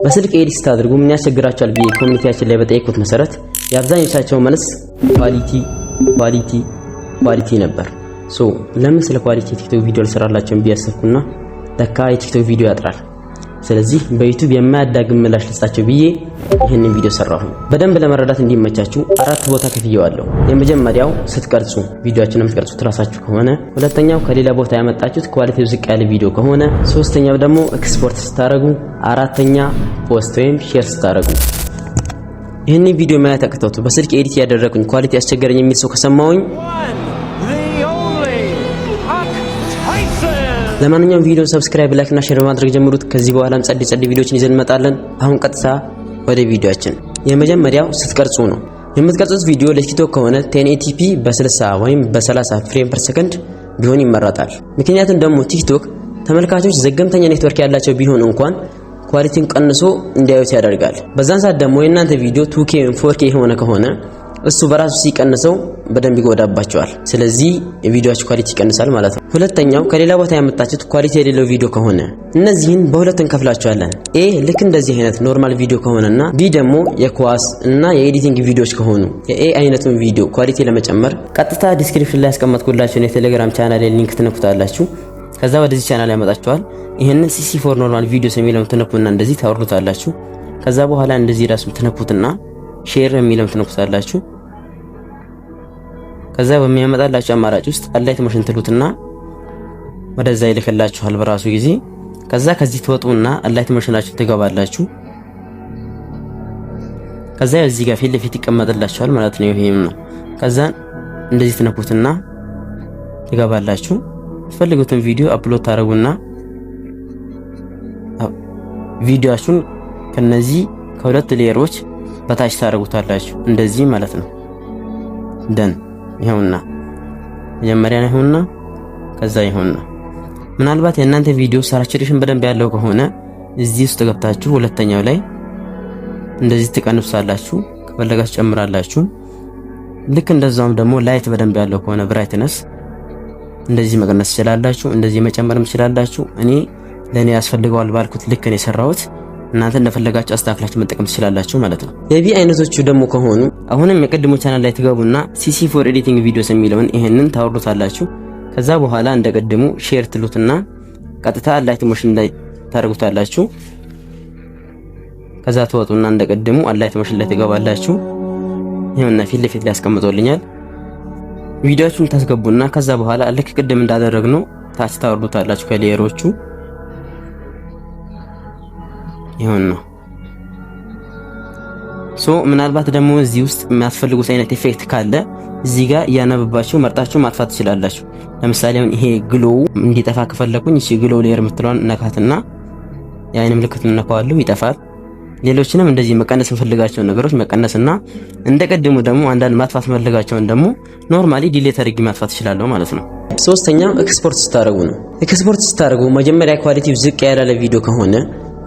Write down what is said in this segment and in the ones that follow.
በስልክ ኤዲት ስታደርጉ ምን ያስቸግራችኋል ብዬ ኮሚኒቲያችን ላይ በጠየቁት መሰረት የአብዛኞቻቸው መልስ ኳሊቲ ነበር። ለምን ስለ ኳሊቲ ቲክቶክ ቪዲዮ ልሰራላችሁ ቢያስብኩና ለካ የቲክቶክ ቪዲዮ ያጥራል። ስለዚህ በዩቲዩብ የማያዳግም ምላሽ ልስጣችሁ ብዬ ይሄንን ቪዲዮ ሰራሁ። በደንብ ለመረዳት እንዲመቻችሁ 4 ቦታ ከፍየዋለሁ። የመጀመሪያው ስትቀርጹ ቪዲዮአችንን የምትቀርጹት ራሳችሁ ከሆነ፣ ሁለተኛው ከሌላ ቦታ ያመጣችሁት ኳሊቲው ዝቅ ያለ ቪዲዮ ከሆነ፣ ሶስተኛው ደግሞ ኤክስፖርት ስታረጉ፣ አራተኛ ፖስት ወይም ሼር ስታረጉ። ይሄንን ቪዲዮ ማየት አቅቶት በስልክ ኤዲት ያደረኩኝ ኳሊቲ ያስቸገረኝ የሚል ሰው ከሰማውኝ ለማንኛውም ቪዲዮ ሰብስክራይብ፣ ላይክ እና ሼር በማድረግ ጀምሩት። ከዚህ በኋላም ጸድ ቪዲዮችን ይዘን እንመጣለን። አሁን ቀጥታ ወደ ቪዲዮአችን። የመጀመሪያው ስትቀርጹ ነው። የምትቀርጹት ቪዲዮ ለቲክቶክ ከሆነ 1080p በ60 ወይም በ30 ፍሬም ፐር ሰከንድ ቢሆን ይመረጣል። ምክንያቱም ደግሞ ቲክቶክ ተመልካቾች ዘገምተኛ ኔትወርክ ያላቸው ቢሆን እንኳን ኳሊቲውን ቀንሶ እንዲያዩት ያደርጋል። በዛን ሰዓት ደግሞ የእናንተ ቪዲዮ 2K ወይም 4K የሆነ ከሆነ እሱ በራሱ ሲቀንሰው በደንብ ይጎዳባቸዋል። ስለዚህ የቪዲዮአችሁ ኳሊቲ ይቀንሳል ማለት ነው። ሁለተኛው ከሌላ ቦታ ያመጣችሁት ኳሊቲ የሌለው ቪዲዮ ከሆነ እነዚህን በሁለት እንከፍላቸዋለን። ኤ ልክ እንደዚህ አይነት ኖርማል ቪዲዮ ከሆነና ቢ ደግሞ የኳስ እና የኤዲቲንግ ቪዲዮዎች ከሆኑ የኤ አይነቱን ቪዲዮ ኳሊቲ ለመጨመር ቀጥታ ዲስክሪፕሽን ላይ ያስቀመጥኩላችሁን የቴሌግራም ቻናል ሊንክ ትነኩታላችሁ። ከዛ ወደዚህ ቻናል ያመጣችኋል። ይሄንን CC4 ኖርማል ቪዲዮስ የሚለውን ትነኩና እንደዚህ ታወርዱታላችሁ። ከዛ በኋላ እንደዚህ ራሱ ትነኩትና ሼር የሚለውን ትነኩታላችሁ። ከዛ በሚያመጣላችሁ አማራጭ ውስጥ አላይት ሞሽን ትሉትና ወደዛ ይልክላችኋል በራሱ ጊዜ። ከዛ ከዚህ ትወጡና አላይት ሞሽናችሁ ትገባላችሁ። ከዛ እዚህ ጋር ፊት ለፊት ይቀመጥላችኋል ማለት ነው። ይሄም ነው። ከዛ እንደዚህ ትነኩትና ትገባላችሁ። ፈልጉትን ቪዲዮ አፕሎድ ታረጉና ቪዲዮአችሁን ከነዚህ ከሁለት ሌየሮች በታች ታረጉታላችሁ እንደዚህ ማለት ነው። ደን ይሄውና መጀመሪያ ነው ይሄውና ከዛ ይሄውና። ምናልባት የእናንተ ቪዲዮ ሳቹሬሽን በደንብ ያለው ከሆነ እዚህ ውስጥ ገብታችሁ ሁለተኛው ላይ እንደዚህ ትቀንሱታላችሁ። ከፈለጋችሁ ጨምራላችሁ። ልክ እንደዛውም ደግሞ ላይት በደንብ ያለው ከሆነ ብራይትነስ እንደዚህ መቀነስ ትችላላችሁ። እንደዚህ መጨመርም ትችላላችሁ። እኔ ለኔ ያስፈልገዋል ባልኩት ልክ ነው የሰራሁት። እናንተ እንደፈለጋችሁ አስተካክላችሁ መጠቀም ትችላላችሁ ማለት ነው። የቪ አይነቶቹ ደግሞ ከሆኑ አሁንም የቀድሞ ቻናል ላይ ትገቡና CC4 ኤዲቲንግ ቪዲዮስ የሚለውን ይሄንን ታወርዱታላችሁ። ከዛ በኋላ እንደቀድሙ ሼር ትሉትና ቀጥታ አላይት ሞሽን ላይ ታረጉታላችሁ። ከዛ ትወጡና እንደቀድሙ አላይት ሞሽን ላይ ትገባላችሁ። ይሄውና ፊት ለፊት ላይ ያስቀምጦልኛል። ቪዲዮአችሁን ታስገቡና ከዛ በኋላ ልክ ቅድም እንዳደረግነው ታች ታወርዱታላችሁ ከሌየሮቹ። ይሁን ነው። ምናልባት ደግሞ እዚህ ውስጥ የሚያስፈልጉት አይነት ኢፌክት ካለ እዚህ ጋር እያነበባችሁ መርጣችሁ ማጥፋት ትችላላችሁ። ለምሳሌ አሁን ይሄ ግሎው እንዲጠፋ ከፈለኩኝ እሺ ግሎው ሌየር የምትለውን ነካትና የአይን ምልክቱን ነካዋለሁ፣ ይጠፋል። ሌሎችንም እንደዚህ መቀነስ እንፈልጋቸው ነገሮች መቀነስና እንደቀደሙ ደግሞ አንዳንድ ማጥፋት ፈልጋቸውን ደግሞ ኖርማሊ ዲሌት አድርጌ ማጥፋት እችላለሁ ማለት ነው። ሶስተኛው ኤክስፖርት ስታረጉ ነው። ኤክስፖርት ስታረጉ መጀመሪያ ኳሊቲው ዝቅ ያለ ቪዲዮ ከሆነ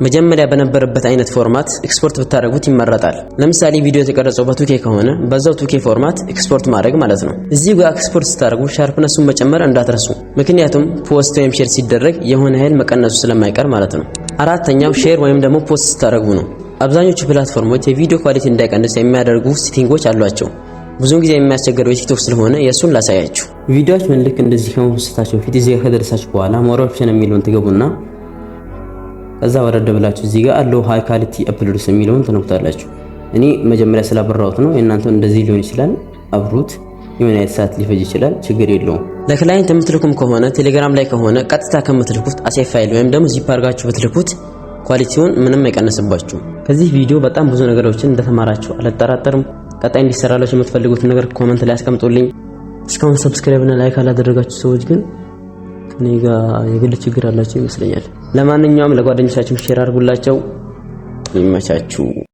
መጀመሪያ በነበረበት አይነት ፎርማት ኤክስፖርት ብታረጉት ይመረጣል። ለምሳሌ ቪዲዮ የተቀረጸው በ2K ከሆነ በዛው 2K ፎርማት ኤክስፖርት ማድረግ ማለት ነው። እዚህ ጋር ኤክስፖርት ስታረጉ ሻርፕነሱን መጨመር እንዳትረሱ፣ ምክንያቱም ፖስት ወይም ሼር ሲደረግ የሆነ ኃይል መቀነሱ ስለማይቀር ማለት ነው። አራተኛው ሼር ወይም ደግሞ ፖስት ስታረጉ ነው። አብዛኞቹ ፕላትፎርሞች የቪዲዮ ኳሊቲ እንዳይቀንስ የሚያደርጉ ሴቲንጎች አሏቸው። ብዙውን ጊዜ የሚያስቸግረው የቲክቶክ ስለሆነ የሱን ላሳያችሁ። ቪዲዮዎች ምን ልክ እንደዚህ ከመውሰታችሁ ፊት እዚህ ጋር ከደረሳችሁ በኋላ ሞር ኦፕሽን የሚለውን ትገቡና ከዛ ወረድ ብላችሁ እዚህ ጋር አለው ሃይ ኳሊቲ አፕሎድስ የሚለውን ትነኩታላችሁ። እኔ መጀመሪያ ስላበራሁት ነው። እናንተ እንደዚህ ሊሆን ይችላል። አብሩት። የሆነ ሰዓት ሊፈጅ ይችላል። ችግር የለውም። ለክላይንት የምትልኩም ከሆነ ቴሌግራም ላይ ከሆነ ቀጥታ ከምትልኩት አሴፍ ፋይል ወይም ደግሞ ዚፕ አድርጋችሁ ብትልኩት ኳሊቲውን ምንም አይቀንስባችሁ። ከዚህ ቪዲዮ በጣም ብዙ ነገሮችን እንደተማራችሁ አልጠራጠርም። ቀጣይ እንዲሰራላችሁ የምትፈልጉት ነገር ኮሜንት ላይ አስቀምጡልኝ። እስካሁን ሰብስክራይብ እና ላይክ አላደረጋችሁ ሰዎች ግን ከኔ ጋር የግል ችግር አላችሁ ይመስለኛል። ለማንኛውም ለጓደኞቻችሁ ሼር አድርጉላቸው። ይመቻችሁ።